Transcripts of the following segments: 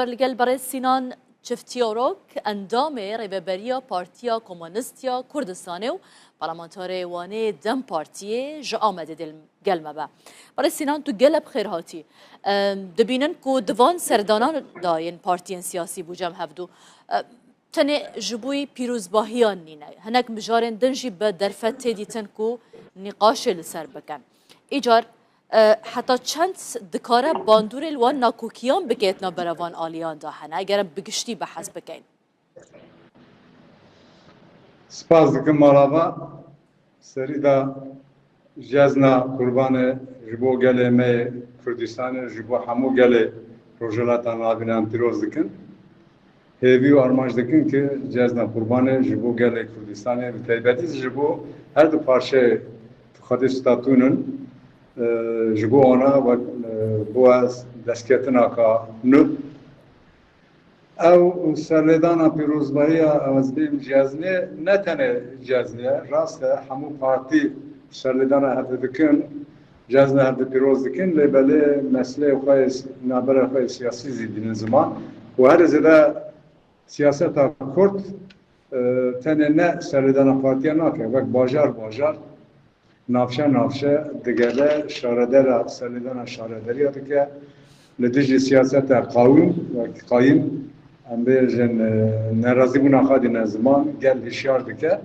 لگل برای سینان چفتیاروک اندام ریبریا پارتیا کمونیستیا کردستانه و پارلمانتار وانه دم پارتیه جا آمده دل گلمه با برای سینان تو گلب خیر هاتی دبینن که دوان سردانان داین پارتیین سیاسی بوجم هفدو تنه جبوی پیروزباهیان نینه هنک مجارن دنجی به درفت دیتن که نقاش لسر بکن ایجار حتی چند دکاره باندور الوان ناکوکیان بگیتنا بروان آلیان داهنه اگرم بگشتی بحث بکن سپاس دکم مرحبا سری دا جزنا قربان جبو گله می کردستان جبو همو گله روجلاتان آبینان پیروز دکن هیوی و آرمانج دکن که جزنا قربان جبو گله کردستان بتایبتی جبو هر دو پارچه خود ستاتونن جبو آنها و باز دستکتنا که نو او سرلدانا پیروزبایی از بیم جزنه نه تنه جزنه راست همو پارتی سرلدانا هفته دکن جزنه هفته پیروز دکن لیبله مسئله خواهی نابره خواهی سیاسی زیدین زمان و هر زده سیاست کرد تنه نه سرلدانا پارتیا ناکه وقت باجار نافشه دیگره شاردر سرلدانا شاردری هاته که لدیجی سیاست قایم ام بیشن ناراضی بودن خواهی نزمان گل هشیار دکه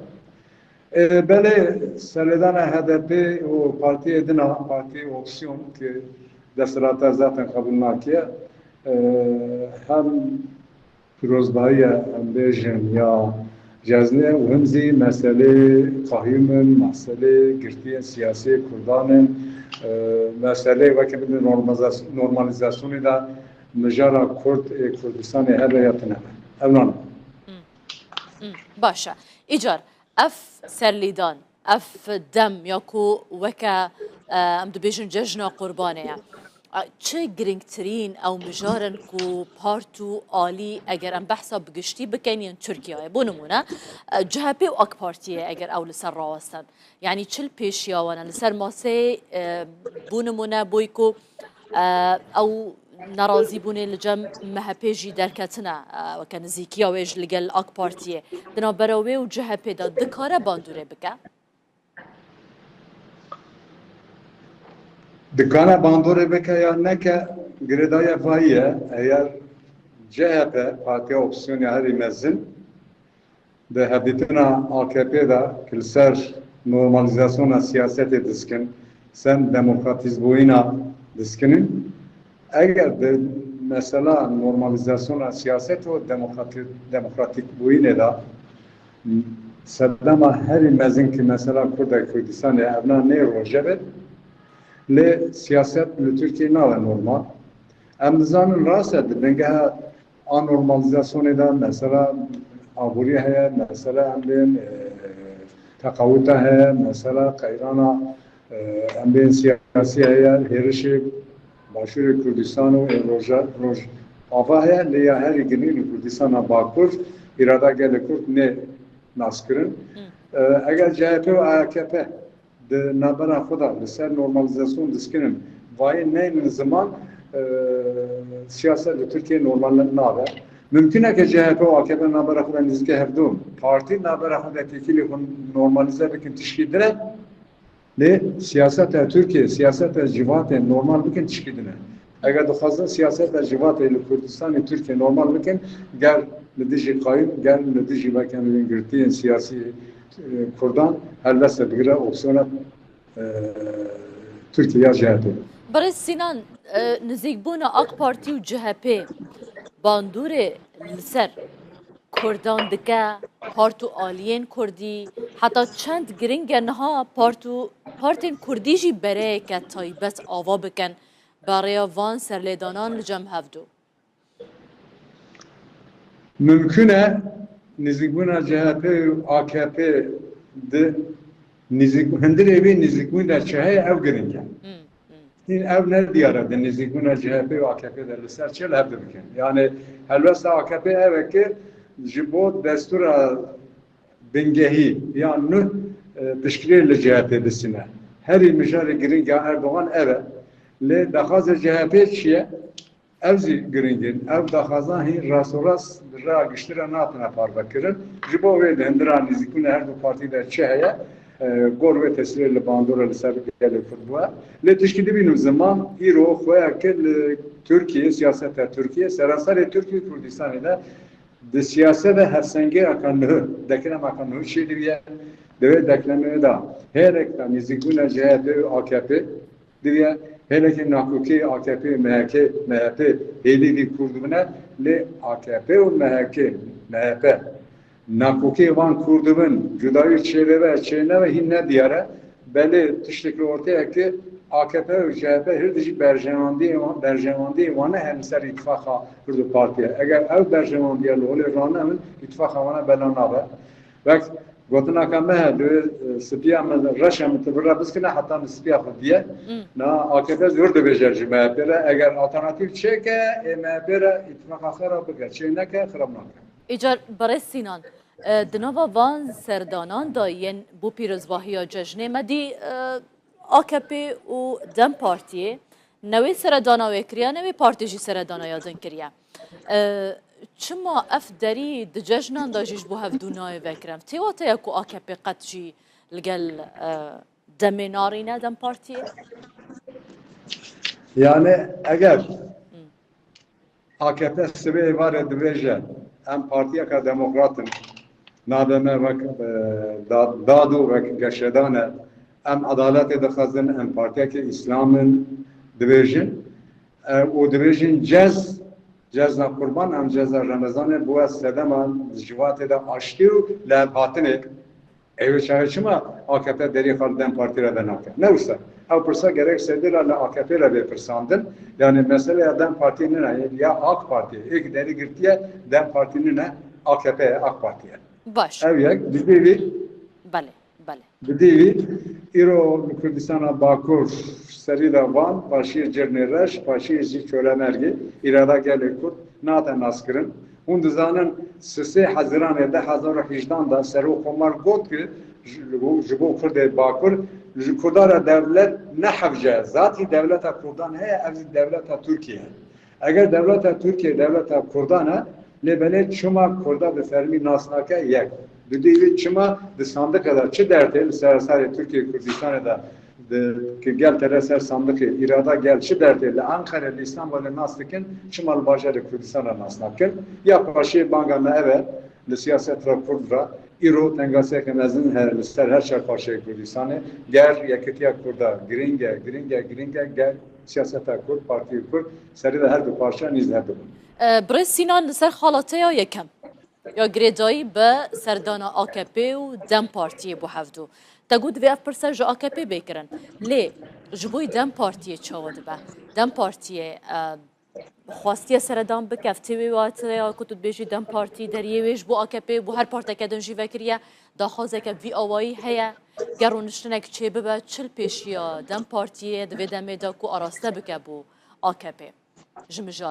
بله سرلدان HDP و پارتی ادنا پارتی اپسیون که دستورات ذاتن قبول نکیه هم پیروزبایی ام بیشن یا جزنه و همزی مسئله قایم مسئله گرتی سیاسی کردان مسئله وقتی به نورمالیزاسیونی دا مجارا کردستان هر یاتنه اولان باشه ایجار اف سرلیدان اف دم یا کو وکا ام دبیجن ججنا قربانه چه گرینگترین او مجارن کو پارتو آلی اگر ام بحثا بگشتی بکنین ترکیه بونمونه جهپی و اک پارتیه اگر او لسر راوستن یعنی چل پیشیا وانا لسر ماسه بونمونه بویکو او ناراضی بونه لجم مهپیجی درکتنه و که نزیکی آویج لگل اک پارتیه دنا براوی و جهپی دا دکاره باندوره بکه دکانه باندوره بکه یا نکه گردای فاییه اگر CHP پارتی اپسیونی هری مزن ده هدیتنا AKP دا کل سر نورمالیزاسیون سیاست دسکن سن دموکراتیز بوینا دسکنین اگر ده مثلا نورمالیزاسیون سیاست و دموکراتیک بوینه دا سدما هری مزن که مثلا کردستان ابنا نه روجبت ل سیاست ل ترکیه نه نورمال امزان راست دنگه آن نورمالیزاسیون دا مثلا آبوری هست مثلا امبین تقاوت هست مثلا قیرانا امبین سیاسی هست هرشی باشور کردستان و روز آفا هست لیا هری گنین کردستان باکر اراده گل کرد نه ناسکرن اگر CHP و AKP de nabara xuda li ser normalizasyon diskinin vay ne zaman siyaset li Türkiye normal nabe mümkün ki CHP و AKP nabara xuda nizke hevdum parti nabara xuda tekili normalize bikin tişkidire li siyaset Türkiye siyaset civat normal bikin tişkidine eğer duhazda siyaset civat li Kürdistan Türkiye normal bikin gel lidiji kayıp gel lidiji bakanın girtiğin siyasi Kurdan helbette bir opsiyona Türkiye CHP. برای سینان نزدیک بونا اک پارتی و CHP باندوره لسر کردان دکه پارتو آلین کردی حتی چند گرینگ نها پارتین کردی جی بره که تایبت آوا بکن برای وان سرلیدانان لجم هفدو ممکنه نزدیک بونا CHP و AKP de هندر evi nizikmun der çahay ev giringe. İn ev ne diyara de nizikmun CHP ve AKP der ser çel hep bikin. Yani helbette AKP ev ki jibo destura bengehi yani teşkil CHP desine. Her il müşari giringe Erdoğan eve le dakaz CHP çiye evzi giringin, ev daxazan hin rasoras ra giştira natına parvakirin. Jibo ve dendran nizikun her du partide çeheye gor ve tesirli bandora li sabit gele futbola. Le tişkili binu zaman iro xoya ke Türkiye siyasete Türkiye serasare Türkiye Kürdistan'da de siyasete her senge akanlığı dekine akanlığı şeydiye deve deklemeye da her ekta nizikun CHP AKP diye hele ki nakuki AKP MHP hedivi kurdumuna le AKP ve MHP nakuki van kurdumun cudayı çeyreve ve hinne diyara beli tişlikli ortaya ki AKP ve CHP her dici berjemandi vana hem ser ittifaka kurdu partiye. Eğer ev berjemandi ole rana hem ittifaka vana belanabe. Ve Gotuna kame de spiya raşa mutbara biskine hatta spiya diye na AKP zor de becerci MHP'ye eğer alternatif çeke MHP'ye ittifaka xarab bıga çeneke xarab nake. İcar Barış Sinan دنوا وان سردانان داین بو پیروزباهی جشن مدی AKP و دم پارتیه نوی سردانا وکریا نوی پارتیجی سردانا یازن کریا چما اف دری د جشنان داجیش بو هفدونای وکرم تیواتا یکو AKP قد جی لگل دم نارینه دم پارتیه Yani eğer AKP sebebi var edilece hem partiye kadar demokratın nademe vak dadu vak gaşedane em adaleti de khazın em partiye ki İslam'ın division o division cezna kurban em ceza Ramazan'ı bu sedeman civatı da aştı la batine ev çağrışma AKP deri khalden partiye benaka ne olsa ev pırsa gerekse de la AKP ile bir pırsandın yani mesela Dem Parti'nin ya AK Parti ilk deri girtiye Dem Parti'nin AKP AK Parti'ye baş evet bir bale بدیوی ایرو کردستان باکور سری دوان پاشی جرنیرش پاشی زی چولمرگی ایرادا گلی کرد نات ناسکرین اون دزانن سه حزیران ده 2018 da سرو خمار گفت که جبو کرد باکور کردار devlet ne havce zati devlet Kürdan he az devlet Türkiye eğer devlet Türkiye devlet Kürdan'a lebele çuma kurda be fermi nasnaka yek Düdüğü çıma de sandık kadar çı dertel serasari Türkiye Kürdistan'da ki gel tereser sandık irada gel çı dertel Ankara'da İstanbul'da naslıken çımal başarı Kürdistan'a naslıken ya paşa bangana evet de siyaset rakurdra İro tengase kemezin her şey paşa Kürdistan'ı gel yakıtiya kurda giringe gel siyasete kur partiyi kur seri de her bir parça nizledi. Barış Sinan ser halataya yekem یا گریدایی به سردان AKP و دم پارتی بو هفدو تا گود وی اف پرسه جو AKP بکرن لی جبوی دم پارتی چاود به دم پارتی خواستی سردان بکفتی وی واته یا کتود بیجی دم پارتی دریه ویش بو AKP بو هر پارتا کدن جی وکریه داخوازه که وی آوایی هیا گرونشتنک چه ببه چل پیشیا دم پارتی دوی دمه دا کو آراسته بکه بو AKP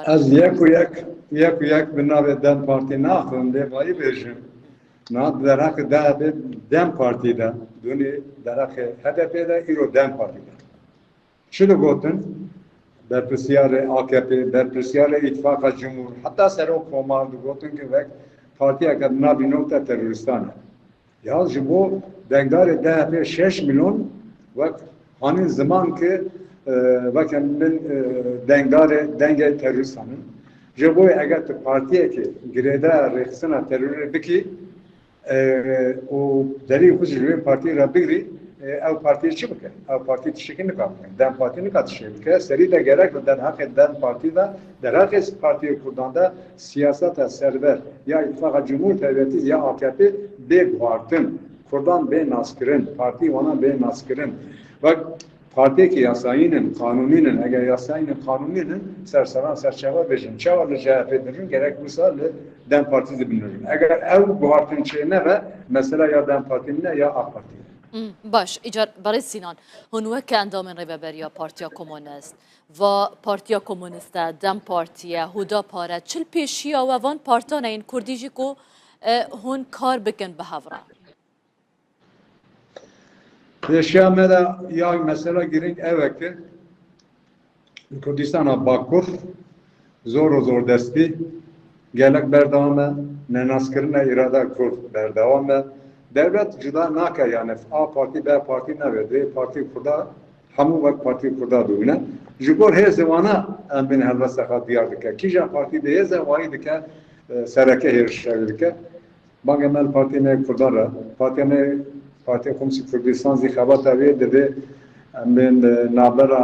از یک بنابه دم پارتی ناخون دیوایی بیشم نه در حق دم پارتی دا دونی در حق HDP دا ایرو دم پارتی دا شلو گوتن در پرسیار AKP در پرسیار اتفاق جمهور حتی سرو کومار دو گوتن که وقت پارتی اگر نابی نوکتا تروریستانه یا جبو دنگدار DHP 6 milyon وقت همین زمان که وکن من دنگ teröristanın. Jaboy eğer partiye ki greda reksana terör beki o deri huzurlu parti rabiri ev parti çıkıyor. Ev parti tişkin ne kapıyor? Dem parti ne katışıyor? Seri de gerek den hak dem parti da derhakes parti kurdanda siyasata server ya ittifaka cumhur devleti ya AKP be guartın. Kurdan be naskirin. Parti ona be naskirin. Bak Parti ki yasayının, kanuninin, eğer yasayının, kanuninin sersaran serçeva bejin. Çavalı CHP'nin gerek Ruslarla Dem Partisi bilinirim. Eğer ev bu partinin şeyine ve mesela ya Dem Parti'ne ya AK Parti'ne. Baş, icar Barış Sinan, hunu ke endamın reveberiya Partiya Komünist ve Partiya Komünist'e Dem Parti'ye huda para çil peşiya ve van partanayın Kurdici ko hun kar bikin behavra. Yaşamada ya mesela girin evet ki Kürdistan'a Bakur زور دستی gelek berdavame nenaskirine irade Kurd berdavame devlet cida nake yani A parti B parti nevedi parti Kurda hemû vek parti Kurda dûne ji gor hêzê wana em bên helbesta diyar dike kîja parti de hêze wayî dike sereke hêrişevî dike bangê me parti me Kurdan re Partiya Komîsya Kurdistan zî xebata wê dide em bên navbera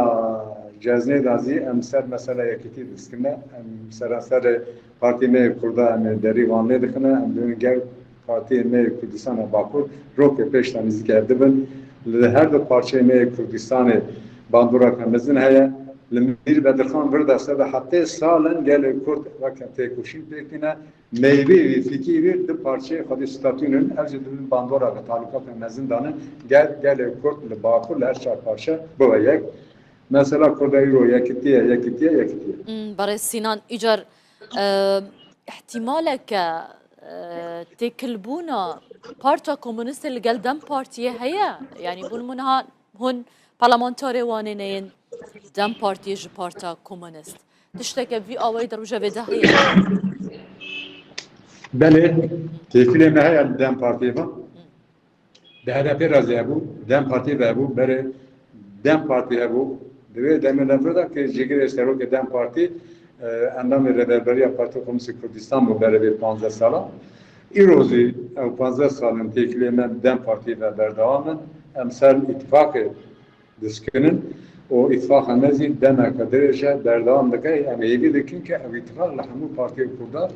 Cezne dazî em ser mesela yekîtî diskine em seraser Partiya me Kurda em derî vanlê dixine em dûn gel Partiya me Kurdistana Bakur rokê pêş nîzî dibin li her du parçeyê me Kurdistanê bandora mezin heye li Mir Bedirxan bir deste de hetê salin gelê Kurd weke têkoşîn pêkine meyvê wî fikî wî di parçeyê xwedî statûnün ev jî dibin bandora ve talukata mezin danin gelê Kurd li Bakur li her çar parça bibe yek mesela Kurdayro yekitiye. برای سینان ایجار احتمالك تكلبونا بارتا كومونست اللي قال دم بارتيه هيا يعني بون منها هون برلمانتاري وانينين دم بارتيه جو بارتا كومونست تشتكي في اوي دروجه بده هيا بله تفیل ما هي دم بارتيه با ده هدف رازي ابو دم بارتيه ابو بره دم بارتيه ابو دوی دم نفردا که جگر استرو که دم پارتی اندام ردبری پارتی کمیسیون کردستان bu bere 15 sala İrozi o 15 salın teklime dem parti ve berdavamın emsal ittifakı diskinin o ittifakı mezi deme kaderece berdavam dike yani evi dikin ki o ittifak lahmu parti kurda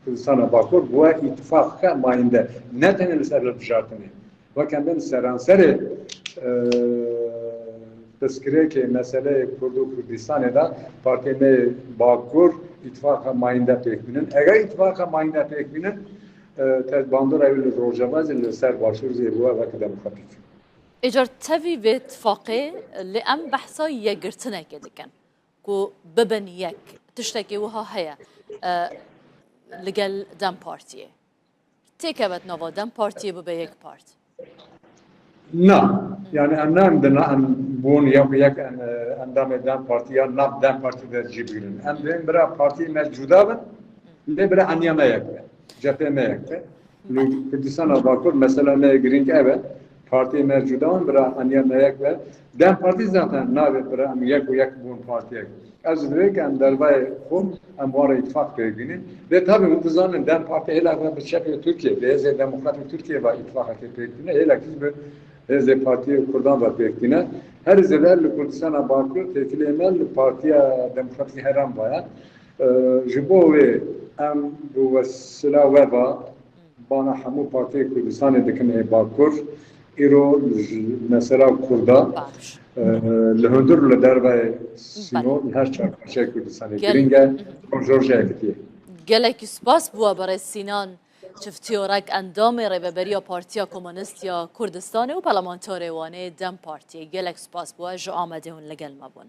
Kürdistan'a Bakur bu ittifakı mayinde ne tenel serler ticaretini ve kendin seranseri tezkire ki mesele Kurdistan'da da partime Bakur ittifaka mayinde pekbinin. Eğer ittifaka mayinde pekbinin bandora evli rojavaz ile ser başvuru zibuğa ve kadar muhakkik. اجار تفي باتفاقي اللي ام بحثا يقرتنا كده كان كو ببن يك تشتكي وها هيا لقال دم بارتي تيكبت نوفا دم بارتي ببا يك بارت نه yani emnem de bunyak endam eden partiya nab dem parti de cibirin. Em de bira parti mevcuda ben de bira anyama yakbe. Cepheme yakbe. Kürdistan'a Bakur mesela ne girin ki evet parti mevcuda ben bira anyama yakbe. Dem parti zaten nabe bira em yak bun partiye. Az direk em derbay kum em var ittifak peyvinin ve tabi muntazanın dem parti helakına bir şekilde Türkiye, Leze Demokratik Türkiye ve ittifak peyvinin helakız bir Heze Partiya Kurdan var pekine. Her zeler Kürdistan'a Bakur tefil emel Partiya Demokratik Heram bayan. Jibo ve em bu vesila veba bana hamu Partiya Kürdistan'a dikine Bakur İro mesela Kurda lehundur le derbe sino her çarpışa Kürdistan'a giringe konjorja ektiye. gelek spas bua برای سینان چفتیورک اندام ریببری پارتیا کمونیستیا کردستان و پارلمانتاری وانه دم پارتی گلک سپاس بوا جو آمده هون لگل مبون